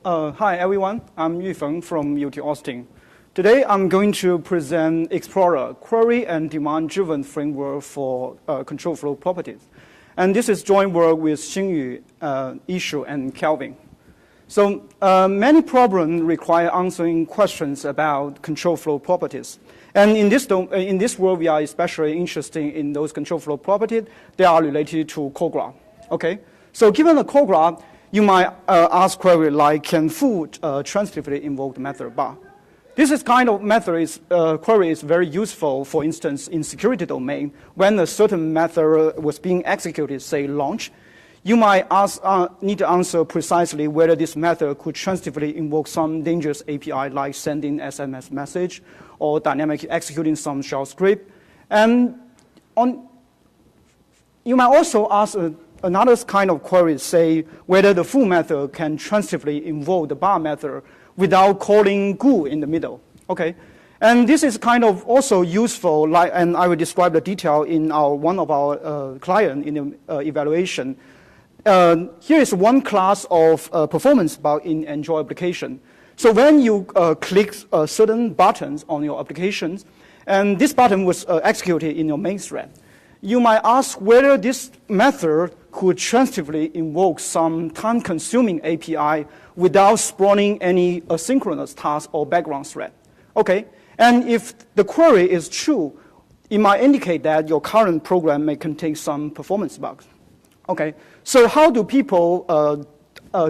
Hi everyone, I'm Feng from UT Austin. Today I'm going to present Explorer, query and demand-driven framework for control flow properties. And this is joint work with Xingyu, Ishu, and Kelvin. So many problems require answering questions about control flow properties. And in this work, we are especially interested in those control flow properties that are related to call graph. Okay? So given a call graph, you might ask query like, can food transitively invoke the method bar? This is kind of query is very useful, for instance, in security domain. When a certain method was being executed, say launch, you might need to answer precisely whether this method could transitively invoke some dangerous API like sending SMS message or dynamically executing some shell script. And you might also ask another kind of query, say whether the foo method can transitively invoke the bar method without calling goo in the middle. Okay, and this is kind of also useful, and I will describe the detail in one of our client in the evaluation. Here is one class of performance bug in Android application. So when you click certain buttons on your applications, and this button was executed in your main thread, you might ask whether this method could transitively invoke some time-consuming API without spawning any asynchronous task or background thread. Okay, and if the query is true, it might indicate that your current program may contain some performance bugs. Okay, so how do people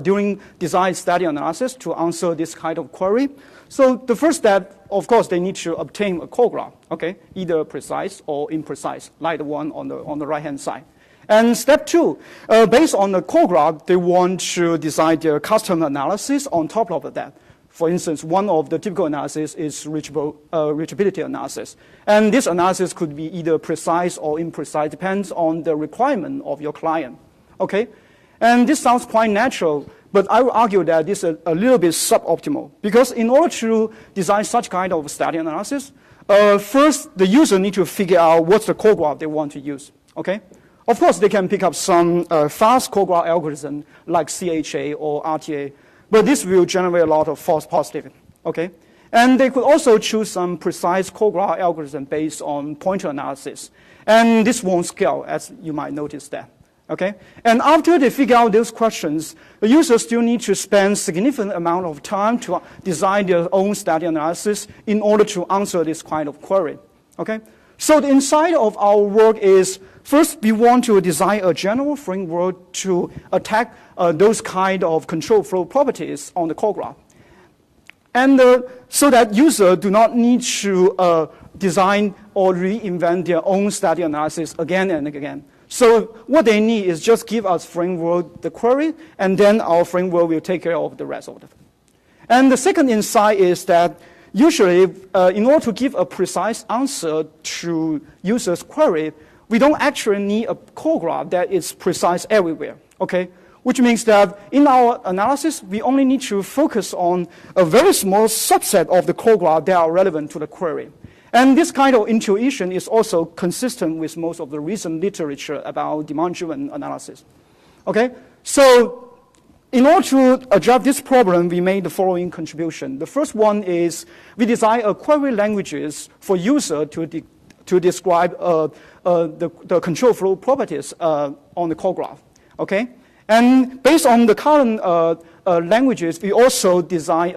during design study analysis to answer this kind of query? So the first step, of course, they need to obtain a call graph, okay, either precise or imprecise, like the one on the right-hand side. And step two, based on the call graph, they want to design their custom analysis on top of that. For instance, one of the typical analysis is reachability analysis. And this analysis could be either precise or imprecise, depends on the requirement of your client, okay? And this sounds quite natural, but I would argue that this is a little bit suboptimal, because in order to design such kind of static analysis, first the user need to figure out what's the call graph they want to use, okay? Of course, they can pick up some fast call graph algorithm like CHA or RTA, but this will generate a lot of false positive, okay? And they could also choose some precise call graph algorithm based on pointer analysis. And this won't scale, as you might notice that. Okay? And after they figure out those questions, the users still need to spend significant amount of time to design their own static analysis in order to answer this kind of query. Okay? So the inside of our work is, first we want to design a general framework to attack those kind of control flow properties on the call graph. And so that users do not need to design or reinvent their own static analysis again and again. So what they need is just give us framework, the query, and then our framework will take care of the rest of it. And the second insight is that usually, in order to give a precise answer to users' query, we don't actually need a call graph that is precise everywhere, okay? Which means that in our analysis, we only need to focus on a very small subset of the call graph that are relevant to the query. And this kind of intuition is also consistent with most of the recent literature about demand-driven analysis. Okay? So in order to address this problem, we made the following contribution. The first one is we designed a query languages for user to describe the control flow properties on the call graph. Okay? And based on the current languages, we also design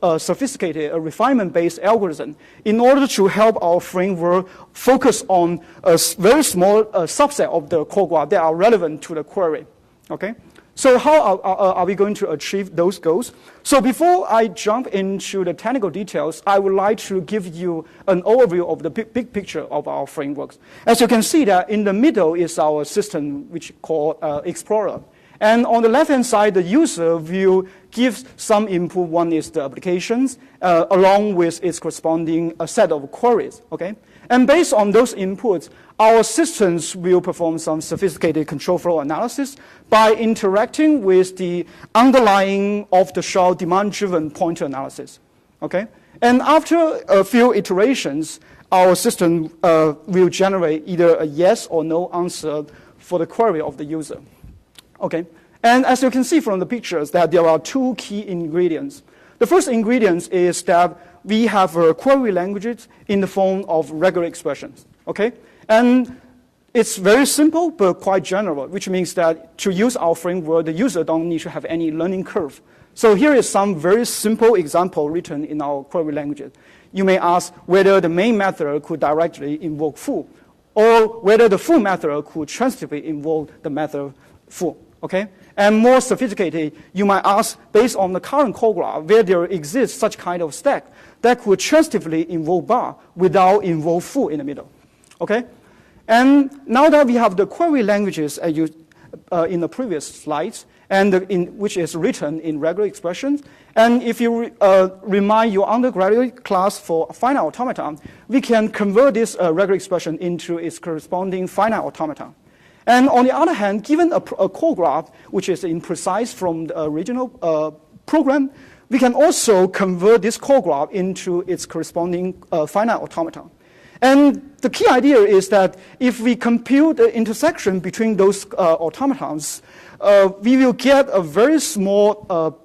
a sophisticated refinement-based algorithm in order to help our framework focus on a very small subset of the call graph that are relevant to the query. Okay? So how are we going to achieve those goals? So before I jump into the technical details, I would like to give you an overview of the big picture of our frameworks. As you can see that in the middle is our system, which called Explorer. And on the left-hand side, the user will give some input. One is the applications, along with its corresponding set of queries. Okay? And based on those inputs, our systems will perform some sophisticated control flow analysis by interacting with the underlying off-the-shelf demand-driven pointer analysis. Okay? And after a few iterations, our system will generate either a yes or no answer for the query of the user. Okay, And as you can see from the pictures, that there are two key ingredients. The first ingredient is that we have query languages in the form of regular expressions, okay? And it's very simple, but quite general, which means that to use our framework, the user don't need to have any learning curve. So here is some very simple example written in our query languages. You may ask whether the main method could directly invoke foo, or whether the foo method could transitively invoke the method foo, okay? And more sophisticated, you might ask, based on the current call graph, where there exists such kind of stack that could transitively invoke bar without invoke foo in the middle, okay? And now that we have the query languages in the previous slides, and which is written in regular expressions, and if you remind your undergraduate class for finite automaton, we can convert this regular expression into its corresponding finite automaton. And on the other hand, given a call graph, which is imprecise from the original program, we can also convert this call graph into its corresponding finite automaton. And the key idea is that if we compute the intersection between those automatons, we will get a very small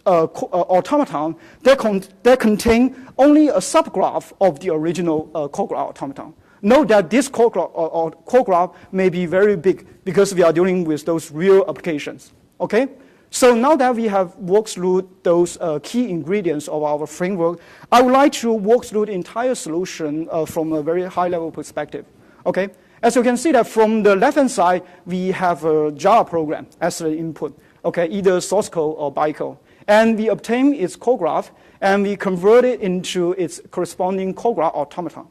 automaton that contain only a subgraph of the original call graph automaton. Note that this call graph may be very big because we are dealing with those real applications, okay? So now that we have walked through those key ingredients of our framework, I would like to walk through the entire solution from a very high-level perspective, okay? As you can see that from the left-hand side, we have a Java program as the input, okay, either source code or bytecode. And we obtain its call graph, and we convert it into its corresponding call graph automaton.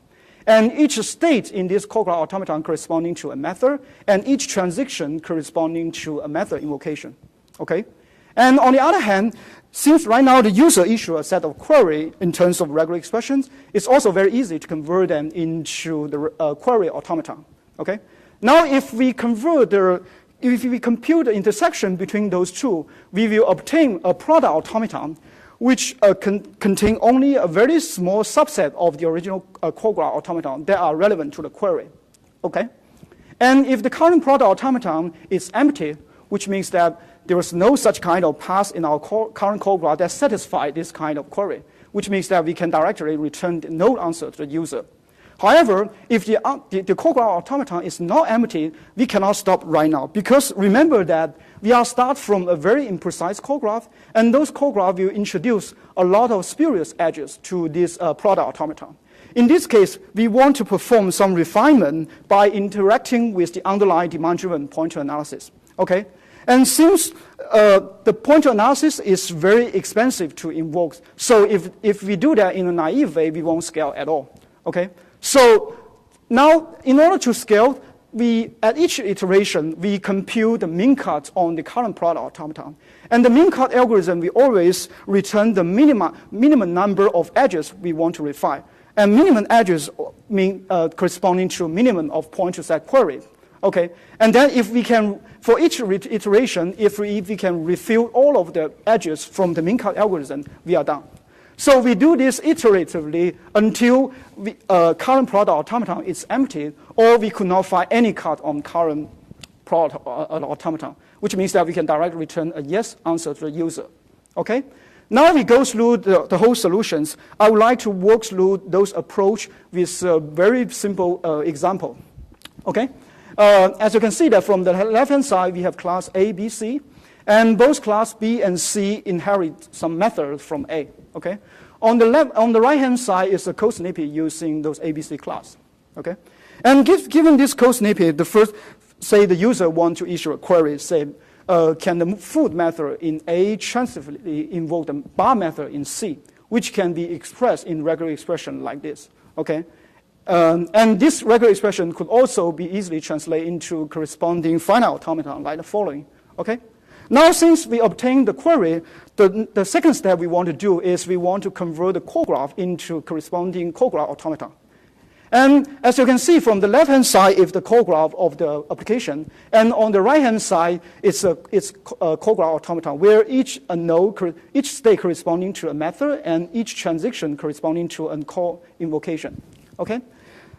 And each state in this call graph automaton corresponding to a method, and each transition corresponding to a method invocation, okay? And on the other hand, since right now the user issue a set of query in terms of regular expressions, it's also very easy to convert them into the query automaton, okay? Now if we compute the intersection between those two, we will obtain a product automaton which contain only a very small subset of the original call graph automaton that are relevant to the query, okay? And if the current product automaton is empty, which means that there is no such kind of path in our current call graph that satisfies this kind of query, which means that we can directly return no answer to the user. However, if the call graph automaton is not empty, we cannot stop right now, because remember that we are start from a very imprecise call graph, and those call graph will introduce a lot of spurious edges to this product automaton. In this case, we want to perform some refinement by interacting with the underlying demand-driven pointer analysis, okay? And since the pointer analysis is very expensive to invoke, so if we do that in a naive way, we won't scale at all, okay? So now, in order to scale, at each iteration, we compute the min cut on the current product automaton. And the min cut algorithm, we always return the minimum number of edges we want to refine. And minimum edges mean corresponding to minimum of pointers at query. Okay, and then if we can, for each iteration, if we can refute all of the edges from the min cut algorithm, we are done. So we do this iteratively until current product automaton is empty, or we could not find any cut on current product automaton, which means that we can directly return a yes answer to the user. Okay? Now we go through the whole solutions. I would like to walk through those approach with a very simple example. Okay? As you can see that from the left-hand side, we have class A, B, C, and both class B and C inherit some methods from A. Okay, on the right-hand side is a code snippet using those ABC class. Okay, and given this code snippet, the first, say the user wants to issue a query, say, can the food method in A transitively invoke the bar method in C, which can be expressed in regular expression like this. Okay. And this regular expression could also be easily translated into corresponding finite automaton like the following. Okay? Now, since we obtained the query, the second step we want to do is we want to convert the call graph into corresponding call graph automaton. And as you can see from the left-hand side is the call graph of the application, and on the right-hand side it's call graph automaton where each node, each state corresponding to a method, and each transition corresponding to a call invocation. Okay?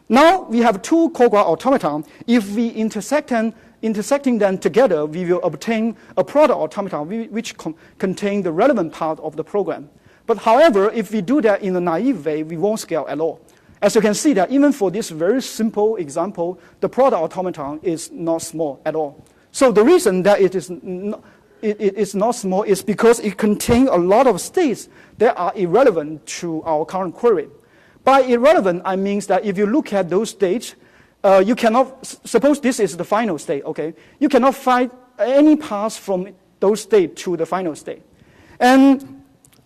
Now we have two call graph automaton. If we intersect them intersecting them together, we will obtain a product automaton which contain the relevant part of the program. But however, if we do that in a naive way, we won't scale at all. As you can see that even for this very simple example, the product automaton is not small at all. So the reason that it is not small is because it contains a lot of states that are irrelevant to our current query. By irrelevant, I mean that if you look at those states, you cannot, suppose this is the final state, okay? You cannot find any path from those states to the final state. And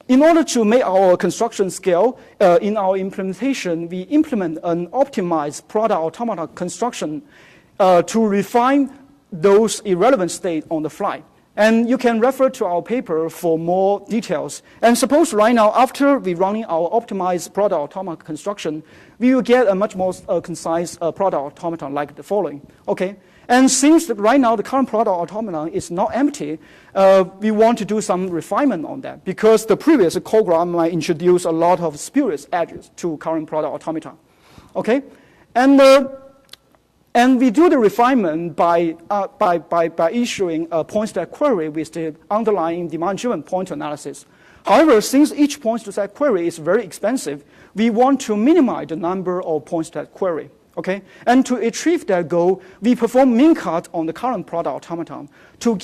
in order to make our construction scale, in our implementation, we implement an optimized product automata construction to refine those irrelevant states on the fly. And you can refer to our paper for more details. And suppose right now, after we running our optimized product automata construction, we will get a much more concise product automaton like the following. Okay. And since right now the current product automaton is not empty, we want to do some refinement on that because the previous program might introduce a lot of spurious edges to current product automaton. Okay. And we do the refinement by issuing a point stack query with the underlying demand-driven pointer analysis. However, since each point stack query is very expensive, we want to minimize the number of point stack query. Okay? And to achieve that goal, we perform min cut on the current product automaton to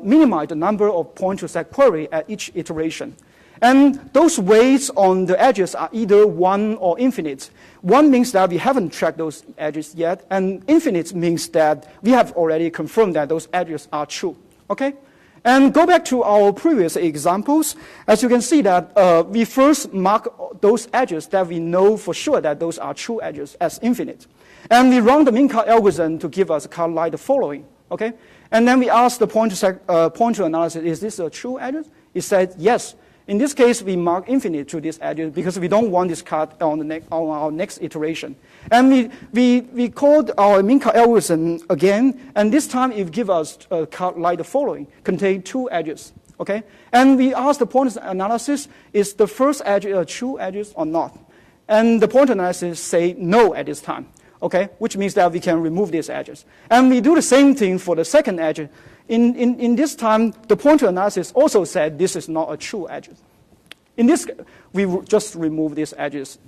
minimize the number of point stack query at each iteration. And those weights on the edges are either 1 or infinite. 1 means that we haven't tracked those edges yet, and infinite means that we have already confirmed that those edges are true. Okay? And go back to our previous examples. As you can see that we first mark those edges that we know for sure that those are true edges as infinite. And we run the min cut algorithm to give us a cut like the following. Okay? And then we ask the pointer analysis, is this a true edge? It said yes. In this case, we mark infinite to this edge because we don't want this cut on our next iteration. And we called our min cut algorithm again, and this time it gives us a cut like the following, contain 2 edges. Okay? And we ask the pointer analysis, is the first edge a true edge or not? And the pointer analysis say no at this time. Okay? Which means that we can remove these edges. And we do the same thing for the second edge. In this time, the pointer analysis also said this is not a true edge. In this, we just remove these edges.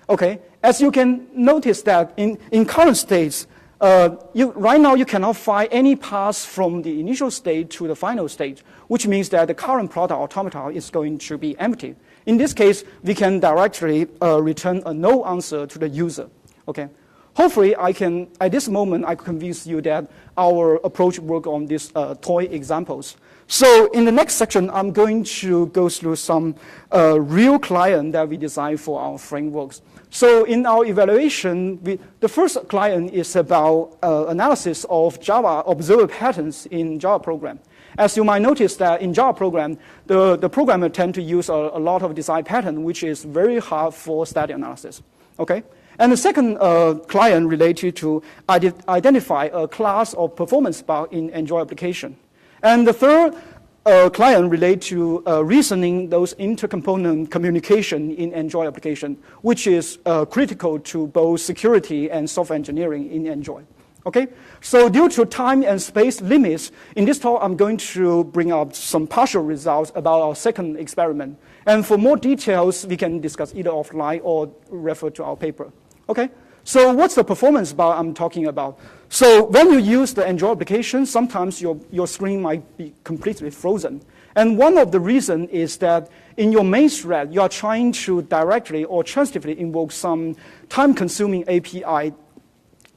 Okay, as you can notice that in current states, right now you cannot find any path from the initial state to the final state, which means that the current product automata is going to be empty. In this case, we can directly return a no answer to the user. Okay. Hopefully, at this moment, I convince you that our approach works on these toy examples. So in the next section, I'm going to go through some real client that we designed for our frameworks. So in our evaluation, the first client is about analysis of Java observer patterns in Java program. As you might notice that in Java program, the programmer tend to use a lot of design pattern, which is very hard for static analysis. Okay? And the second client related to identify a class of performance bug in Android application. And the third client related to reasoning those intercomponent communication in Android application, which is critical to both security and software engineering in Android. Okay? So due to time and space limits, in this talk, I'm going to bring up some partial results about our second experiment. And for more details, we can discuss either offline or refer to our paper. Okay, so what's the performance bar I'm talking about? So when you use the Android application, sometimes your screen might be completely frozen. And one of the reasons is that in your main thread, you are trying to directly or transitively invoke some time-consuming API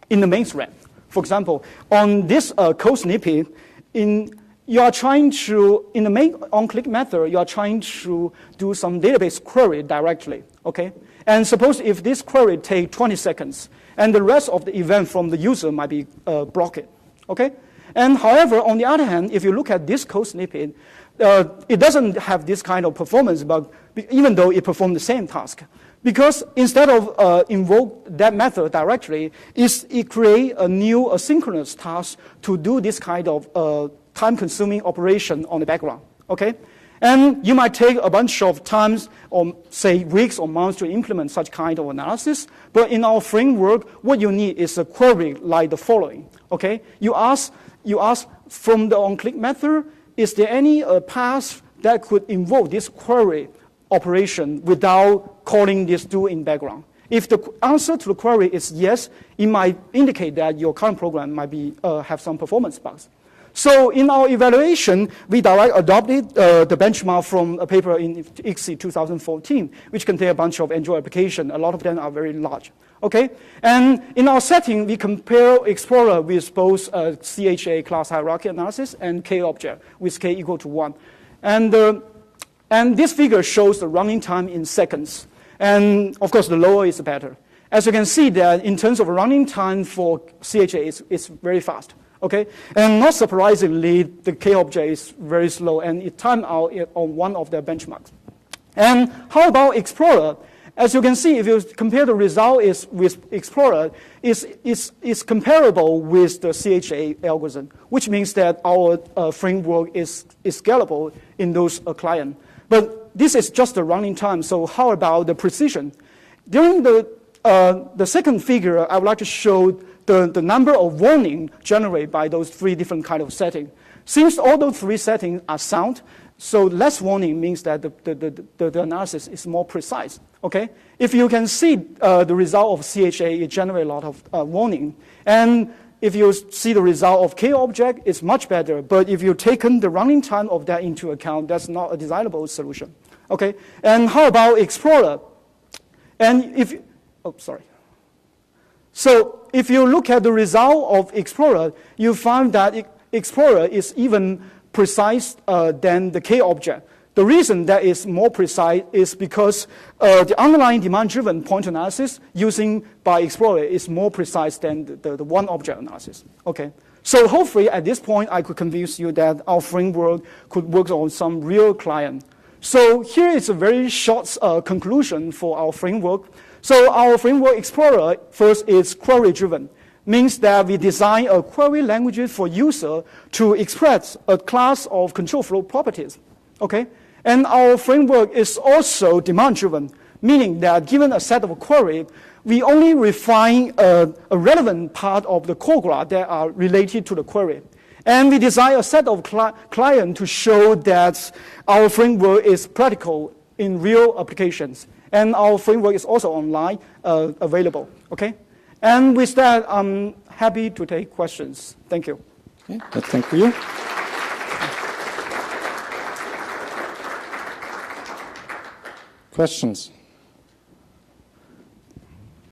in the main thread. For example, on this code snippet, you are trying to, in the main on-click method, you are trying to do some database query directly, okay? And suppose if this query takes 20 seconds, and the rest of the event from the user might be blocked, okay? And however, on the other hand, if you look at this code snippet, it doesn't have this kind of performance bug, even though it performs the same task. Because instead of invoke that method directly, it creates a new asynchronous task to do this kind of time-consuming operation on the background, okay? And you might take a bunch of times, or say weeks or months, to implement such kind of analysis. But in our framework, what you need is a query like the following. Okay, you ask from the onClick method, is there any path that could invoke this query operation without calling this do in background? If the answer to the query is yes, it might indicate that your current program might be have some performance bugs. So in our evaluation, we directly adopted the benchmark from a paper in ICSI 2014, which contains a bunch of Android applications. A lot of them are very large. Okay, and in our setting, we compare Explorer with both CHA class hierarchy analysis and K-object with K equal to 1. And this figure shows the running time in seconds. And of course, the lower is better. As you can see that in terms of running time for CHA, it's very fast. Okay, and not surprisingly, the K-object is very slow, and it timed out on one of the benchmarks. And how about Explorer? As you can see, if you compare the result with Explorer, it's comparable with the CHA algorithm, which means that our framework is scalable in those clients. But this is just the running time, so how about the precision? During the second figure, I would like to show the number of warnings generated by those three different kind of settings. Since all those three settings are sound, so less warning means that the analysis is more precise. Okay, if you can see the result of CHA, it generates a lot of warning, and if you see the result of K-object, it's much better. But if you've taken the running time of that into account, that's not a desirable solution. Okay, and how about Explorer? And So if you look at the result of Explorer, you find that Explorer is even precise than the K-object. The reason that is more precise is because the underlying demand-driven point analysis using by Explorer is more precise than the one-object analysis. Okay, so hopefully at this point I could convince you that our framework could work on some real client. So here is a very short conclusion for our framework. So our framework Explorer first is query-driven. Means that we design a query language for user to express a class of control flow properties. Okay, and our framework is also demand-driven, meaning that given a set of query, we only refine a relevant part of the core graph that are related to the query. And we design a set of clients to show that our framework is practical in real applications. And our framework is also online available. Okay? And with that, I'm happy to take questions. Thank you. Okay, thank you. Questions?